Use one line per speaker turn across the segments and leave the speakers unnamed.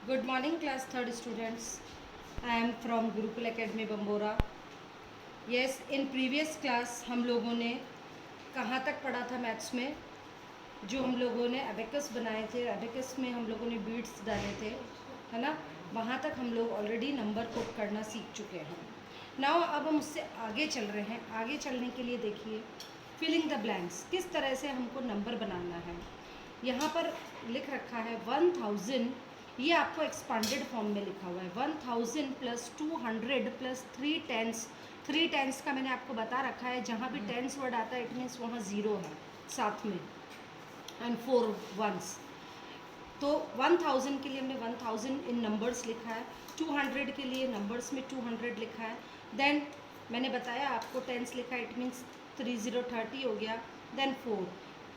Good morning, class third students. I am from Gurukul Academy Bambora. Yes, in previous class हम लोगों ने कहाँ तक पढ़ा था मैथ्स में? जो हम लोगों ने अबेकस बनाए थे, अबेकस में हम लोगों ने बीट्स डाले थे, है ना? वहाँ तक हम लोग ऑलरेडी नंबर कोड करना सीख चुके हैं. नाउ अब हम उससे आगे चल रहे हैं. आगे चलने के लिए देखिए, फिलिंग द ब्लैंक्स, किस तरह से हमको नंबर बनाना है. यहाँ पर लिख रखा है 1000. ये आपको एक्सपांडेड फॉर्म में लिखा हुआ है 1000 प्लस 200 प्लस 3 टेंस का मैंने आपको बता रखा है. जहाँ भी टेंस वर्ड आता है इट मीन्स वहाँ ज़ीरो है साथ में एंड 4 वंस. तो 1000 के लिए हमने 1000 इन नंबर्स लिखा है. 200 के लिए नंबर्स में 200 लिखा है. देन मैंने बताया आपको टेंस लिखा है, इट मीन्स 30 हो गया. देन 4,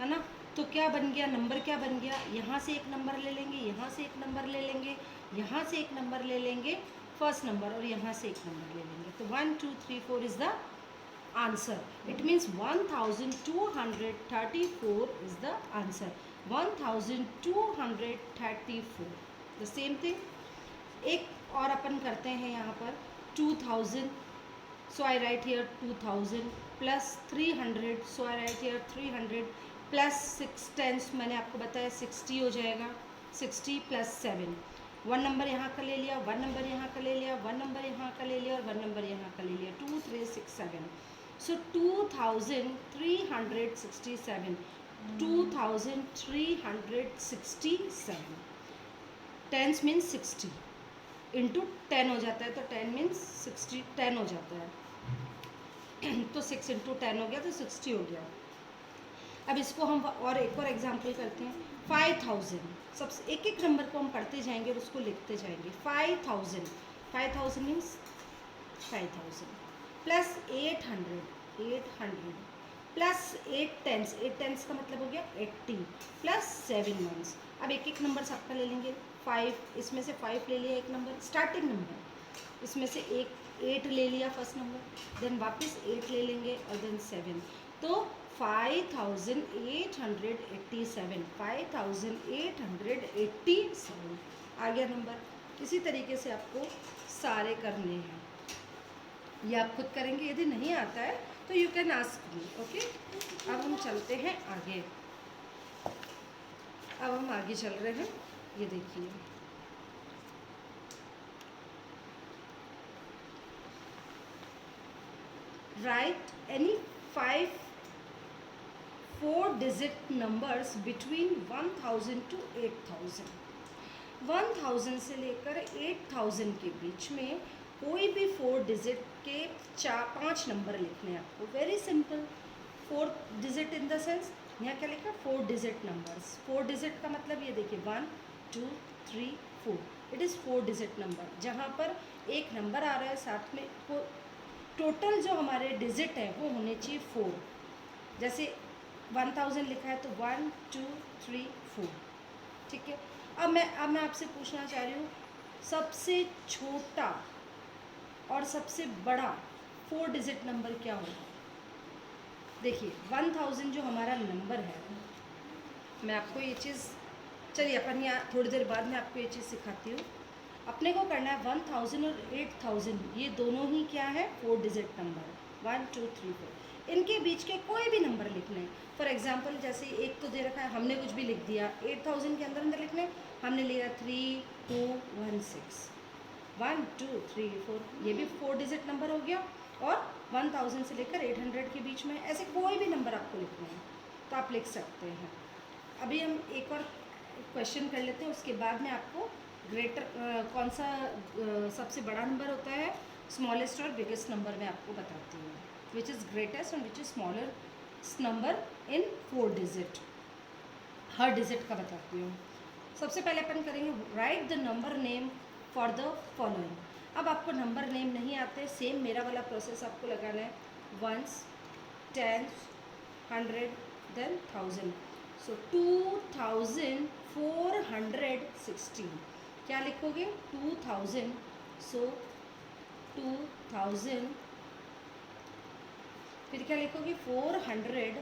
है ना. तो क्या बन गया, नंबर क्या बन गया, यहाँ से एक नंबर ले लेंगे, यहाँ से एक नंबर ले लेंगे, यहाँ से एक नंबर ले लेंगे फर्स्ट नंबर, और यहाँ से एक नंबर ले लेंगे. तो 1 2 3 4 is the answer. It means 1234 is the answer. 1234. The same thing एक और अपन करते हैं यहाँ पर 2000. So I write here 2000 plus 300. So I write here 300 plus 6 tens मैंने आपको बताया 60 हो जाएगा. 60 प्लस 7, वन नंबर यहाँ का ले लिया, वन नंबर यहाँ का ले लिया, वन नंबर यहाँ का ले लिया और वन नंबर यहाँ का ले लिया. 2 3 6 7. सो 2367. 2367. टेंस मीन्स 60 इंटू 10 हो जाता है, तो 10 मीन्स 60, 10 हो जाता है. तो 6 इंटू 10 हो गया, तो 60 हो गया. अब इसको हम और एक और एग्जाम्पल करते हैं. 5000. सबसे एक एक नंबर को हम पढ़ते जाएंगे और उसको लिखते जाएंगे. 5000. 5000 means 5000 plus 800. 800 plus 8 tens. 8 tens का मतलब हो गया 80 प्लस 7 मंथ्स. अब एक एक नंबर सबका ले लेंगे. 5, इसमें से 5 ले लिया एक नंबर स्टार्टिंग नंबर, इसमें से एक 8 ले लिया फर्स्ट नंबर, देन वापस 8 ले लेंगे और देन 7. तो 5887. 5887 आ गया नंबर. इसी तरीके से आपको सारे करने हैं. ये आप खुद करेंगे, यदि नहीं आता है तो you can ask me. Okay, अब हम चलते हैं आगे. अब हम आगे चल रहे हैं. ये देखिए, right any 5 4-digit numbers between 1000 to 8000. 1000 से लेकर 8000 के बीच में कोई भी 4 डिजिट के 5 नंबर लिखने हैं आपको. Very simple. 4 digit in the sense यहाँ क्या लिखा, 4 डिजिट नंबर्स. 4 डिजिट का मतलब ये देखिए 1 2 3 4. It is 4 digit number. जहाँ पर एक नंबर आ रहा है साथ में, टोटल जो हमारे डिजिट हैं वो होने चाहिए 4. जैसे 1000 लिखा है तो 1 2 3 4. ठीक है. अब मैं आपसे पूछना चाह रही हूँ, सबसे छोटा और सबसे बड़ा 4 डिजिट नंबर क्या होगा. देखिए 1000 जो हमारा नंबर है, मैं आपको ये चीज़, चलिए अपन यहाँ थोड़ी देर बाद में आपको ये चीज़ सिखाती हूँ. अपने को करना है 1000 और 8000, ये दोनों ही क्या है, 4 डिजिट नंबर. 1 2 3 4. इनके बीच के कोई भी नंबर लिखने हैं. फॉर एग्जांपल जैसे एक तो दे रखा है, हमने कुछ भी लिख दिया. 8000 के अंदर लिखने, हमने लिया 3 2 1 6. 1 2 3 4, ये भी 4 डिजिट नंबर हो गया. और 1000 से लेकर 800 के बीच में ऐसे कोई भी नंबर आपको लिखने हैं तो आप लिख सकते हैं. अभी हम एक और क्वेश्चन कर लेते हैं, उसके बाद में आपको ग्रेटर कौन सा सबसे बड़ा नंबर होता है, स्मॉलेस्ट और बिगेस्ट नंबर में आपको बताती हूँ. Which is greatest and which is smallest number in 4 digit. Her digit का बताती हूँ. सबसे पहले अपन करेंगे right the number name for the following. अब आपको नंबर नेम नहीं आते, सेम मेरा वाला प्रोसेस आपको लगाना है. Ones, tens, 100, then 1000. सो 2416. क्या लिखोगे, 2000. सो 2000, फिर क्या लिखोगे, 416.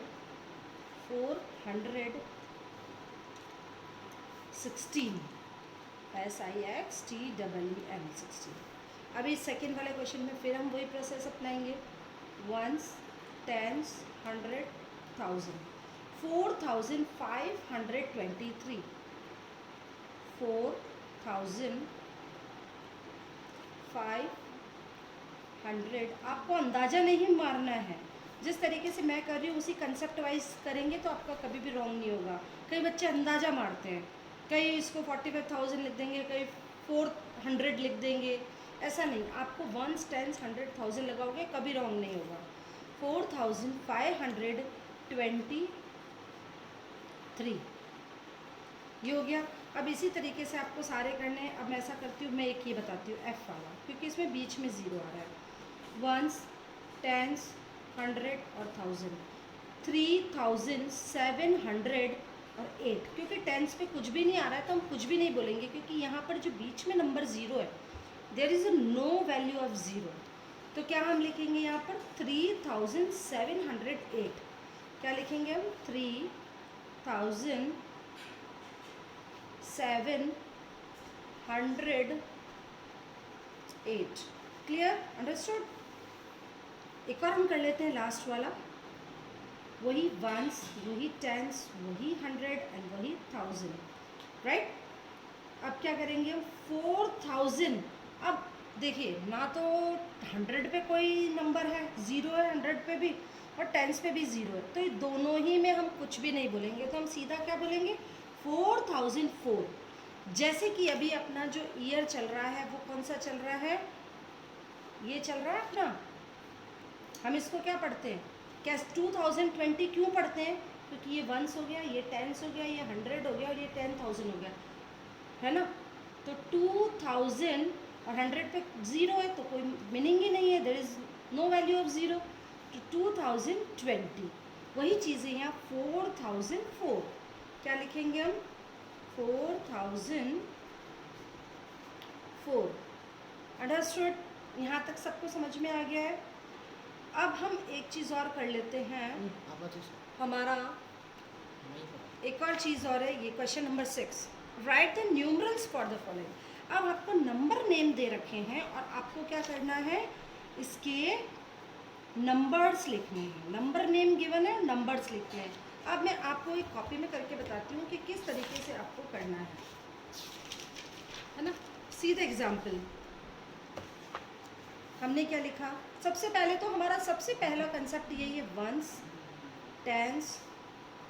SIXTEEN 16। अभी सेकेंड वाले क्वेश्चन में फिर हम वही प्रोसेस अपनाएंगे, वंस, टेंस, 100, 1000। 4523, 4500। आपको अंदाज़ा नहीं मारना है, जिस तरीके से मैं कर रही हूँ उसी कंसेप्ट वाइज करेंगे तो आपका कभी भी रॉन्ग नहीं होगा। कई बच्चे अंदाज़ा मारते हैं, कई इसको 45,000 लिख देंगे, कई 400 लिख देंगे। ऐसा नहीं, आपको वंस, टेंस, 100, 1000 लगाओगे कभी रॉन्ग नहीं होगा। 4523 ये हो गया। अब इसी तरीके से आपको सारे करने हैं। अब मैं ऐसा करती हूँ, मैं एक ये बताती हूँ एफ वाला, क्योंकि इसमें बीच में ज़ीरो आ रहा है। वंस, टेंस, 100 और 1000, 3700 और 8। क्योंकि टेंस पे कुछ भी नहीं आ रहा है तो हम कुछ भी नहीं बोलेंगे, क्योंकि यहाँ पर जो बीच में नंबर ज़ीरो है, there is a no value of zero. तो क्या हम लिखेंगे यहाँ पर 3708। क्या लिखेंगे हम? 3708। क्लियर? अंडरस्टूड? एक और हम कर लेते हैं लास्ट वाला, वही वंस, वही टेंस, वही 100 एंड वही 1000, राइट। अब क्या करेंगे हम? 4000। अब देखिए, ना तो 100 पे कोई नंबर है, ज़ीरो है 100 पे भी, और टेंस पे भी ज़ीरो है, तो ये दोनों ही में हम कुछ भी नहीं बोलेंगे। तो हम सीधा क्या बोलेंगे? 4004। जैसे कि अभी अपना जो ईयर चल रहा है वो कौन सा चल रहा है? ये चल रहा है अपना, हम इसको क्या पढ़ते हैं? क्या 2020 क्यों पढ़ते हैं? क्योंकि ये वंस हो गया, ये टेंस हो गया, ये 100 हो गया और ये 10,000 हो गया, है ना। तो 2000 और 100 पे ज़ीरो है तो कोई मीनिंग ही नहीं है, there is no value of zero. तो 2020 वही चीज़ें यहाँ 4004। क्या लिखेंगे हम? 4004। अंडरस्टूड? यहाँ तक सबको समझ में आ गया है। अब हम एक चीज़ और कर लेते हैं, हमारा एक और चीज़ और है, ये question number 6। Right the numerals for the following. अब आपको नंबर नेम दे रखे हैं और आपको क्या करना है? इसके नंबर्स लिखने हैं। नंबर नेम गिवन है, नंबर्स लिखने हैं। अब मैं आपको एक कॉपी में करके बताती हूँ कि किस तरीके से आपको करना है ना। सीधे एग्जाम्पल, हमने क्या लिखा? सबसे पहले तो हमारा सबसे पहला कंसेप्ट यही है, वंस, टेंस,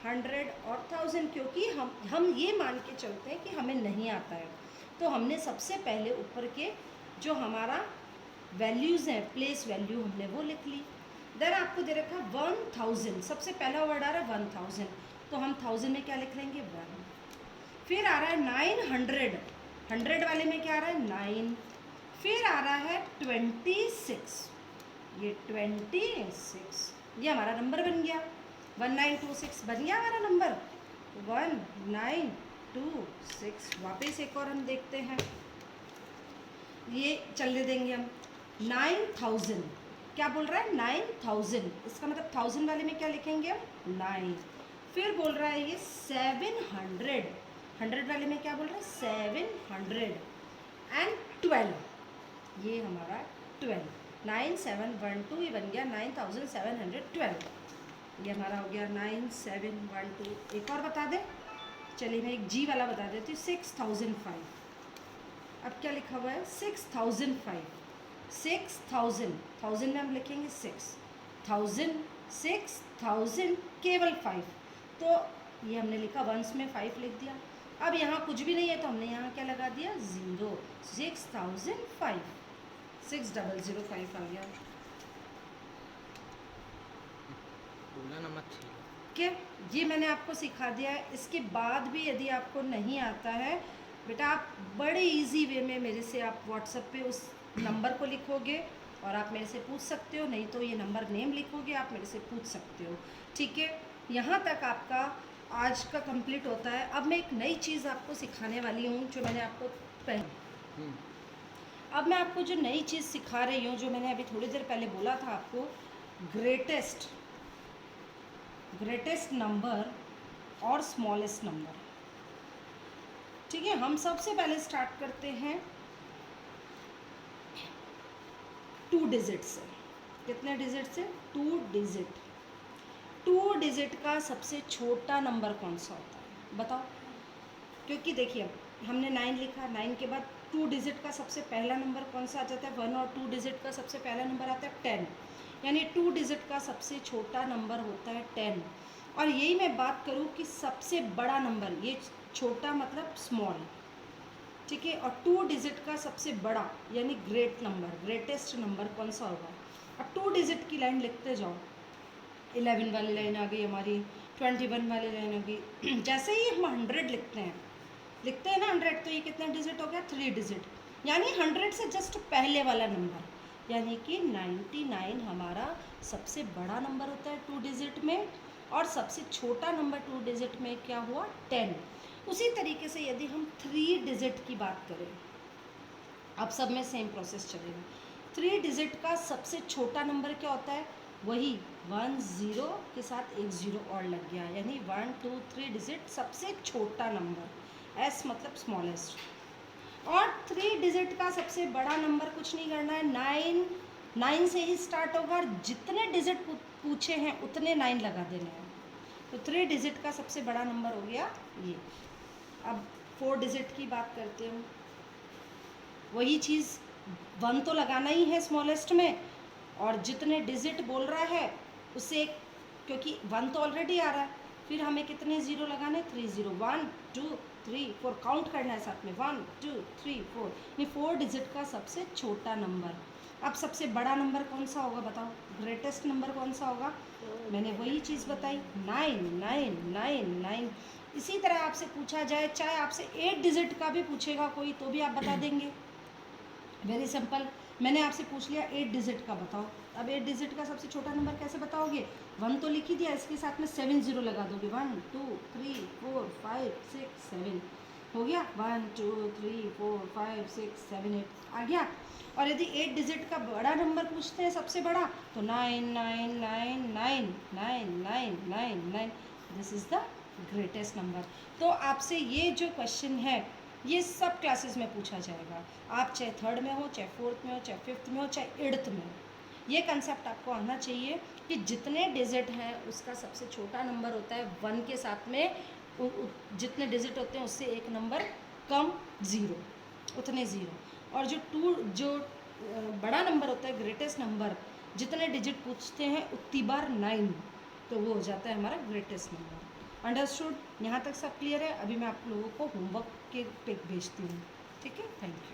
100 और 1000, क्योंकि हम ये मान के चलते हैं कि हमें नहीं आता है। तो हमने सबसे पहले ऊपर के जो हमारा वैल्यूज़ हैं, प्लेस वैल्यू, हमने वो लिख ली। देन आपको दे रखा 1000, सबसे पहला वर्ड आ रहा है 1000, तो हम 1000 में क्या लिख लेंगे? 1। फिर आ रहा है 900, 100 वाले में क्या आ रहा है? 9। फिर आ रहा है 26, ये 26, ये हमारा नंबर बन गया। 1926 बन गया हमारा नंबर, 1926। वापस एक और हम देखते हैं, ये चलने देंगे हम। 9000, क्या बोल रहा है? 9000, इसका मतलब 1000 वाले में क्या लिखेंगे हम? 9। फिर बोल रहा है ये 700, 100 वाले में क्या बोल रहा है? 700 एंड 12, ये हमारा 12, 9712, ये बन गया 9712। ये हमारा हो गया 9712। एक और बता दें, चलिए मैं एक जी वाला बता देती हूँ, 6005। अब क्या लिखा हुआ है? 6005, 6000, 1000 में हम लिखेंगे 6000, 6000 केवल 5, तो ये हमने लिखा, वंस में 5 लिख दिया। अब यहाँ कुछ भी नहीं है तो हमने यहाँ क्या लगा दिया? 0। 6005, 6005 आ गया। क्या ये मैंने आपको सिखा दिया है। इसके बाद भी यदि आपको नहीं आता है बेटा, आप बड़े इजी वे में मेरे से आप व्हाट्सएप पे उस नंबर को लिखोगे और आप मेरे से पूछ सकते हो, नहीं तो ये नंबर नेम लिखोगे, आप मेरे से पूछ सकते हो। ठीक है, यहाँ तक आपका आज का कंप्लीट होता है। अब मैं एक नई चीज़ आपको सिखाने वाली हूँ, जो मैंने आपको अब मैं आपको जो नई चीज़ सिखा रही हूँ, जो मैंने अभी थोड़ी देर पहले बोला था आपको, ग्रेटेस्ट नंबर और स्मॉलेस्ट नंबर। ठीक है, हम सबसे पहले स्टार्ट करते हैं 2 डिजिट से। कितने डिजिट से? 2 डिजिट। 2 डिजिट का सबसे छोटा नंबर कौन सा होता है बताओ? क्योंकि देखिए हमने 9 लिखा, 9 के बाद 2 डिजिट का सबसे पहला नंबर कौन सा आ जाता है? 1 और 2 डिजिट का सबसे पहला नंबर आता है 10, यानी 2 डिजिट का सबसे छोटा नंबर होता है 10। और यही मैं बात करूँ कि सबसे बड़ा नंबर, ये छोटा मतलब स्मॉल, ठीक है, और 2 डिजिट का सबसे बड़ा यानी ग्रेट नंबर, ग्रेटेस्ट नंबर कौन सा होगा? अब 2 डिजिट की लाइन लिखते जाओ, 11 वाली लाइन आ गई हमारी, 21 वाली लाइन आ गई। जैसे ही हम 100 लिखते हैं ना 100, तो ये कितना डिजिट हो गया? 3 डिजिट, यानी 100 से जस्ट पहले वाला नंबर, यानी कि 99 हमारा सबसे बड़ा नंबर होता है 2 डिजिट में, और सबसे छोटा नंबर 2 डिजिट में क्या हुआ? 10। उसी तरीके से यदि हम 3 डिजिट की बात करें, अब सब में सेम प्रोसेस चलेगा। 3 डिजिट का सबसे छोटा नंबर क्या होता है? वही 1 0 के साथ एक 0 और लग गया, यानी 1 2 3 डिजिट सबसे छोटा नंबर, एस मतलब स्मॉलेस्ट। और 3 डिजिट का सबसे बड़ा नंबर कुछ नहीं करना है, 9 से ही स्टार्ट होगा, और जितने डिजिट पूछे हैं उतने 9 लगा देने हैं। तो 3 डिजिट का सबसे बड़ा नंबर हो गया ये। अब 4 डिजिट की बात करते हैं, वही चीज़ 1 तो लगाना ही है स्मॉलेस्ट में, और जितने डिजिट बोल रहा है उससे, क्योंकि 1 तो ऑलरेडी आ रहा है, फिर हमें कितने ज़ीरो लगाने? 3 ज़ीरो, 1 2 3 4 काउंट करना है साथ में, 1 2 3 4, ये 4 डिजिट का सबसे छोटा नंबर। अब सबसे बड़ा नंबर कौन सा होगा बताओ? ग्रेटेस्ट नंबर कौन सा होगा? मैंने वही चीज़ बताई, 9 9 9 9। इसी तरह आपसे पूछा जाए, चाहे आपसे 8 डिजिट का भी पूछेगा कोई, तो भी आप बता देंगे, वेरी सिंपल। मैंने आपसे पूछ लिया 8 डिजिट का बताओ, अब 8 डिजिट का सबसे छोटा नंबर कैसे बताओगे? 1 तो लिख ही दिया, इसके साथ में 7 ज़ीरो लगा दोगे, 1 2 3 4 5 6 7 हो गया, 1 2 3 4 5 6 7 8 आ गया। और यदि 8 डिजिट का बड़ा नंबर पूछते हैं सबसे बड़ा, तो 9 9 9 9 9 9 9 9, this is the greatest number. तो आपसे ये जो क्वेश्चन है ये सब क्लासेस में पूछा जाएगा, आप चाहे 3rd में हो, चाहे 4th में हो, चाहे 5th में हो, चाहे 8th में हो। ये कंसेप्ट आपको आना चाहिए कि जितने डिजिट हैं उसका सबसे छोटा नंबर होता है 1 के साथ में, जितने डिजिट होते हैं उससे एक नंबर कम, 0, उतने 0। और जो बड़ा नंबर होता है, ग्रेटेस्ट नंबर, जितने डिजिट पूछते हैं उतनी बार 9, तो वो हो जाता है हमारा ग्रेटेस्ट नंबर। अंडरस्टूड? यहाँ तक सब क्लियर है? अभी मैं आप लोगों को होमवर्क के पिक भेजती हूँ, ठीक है? Thank you.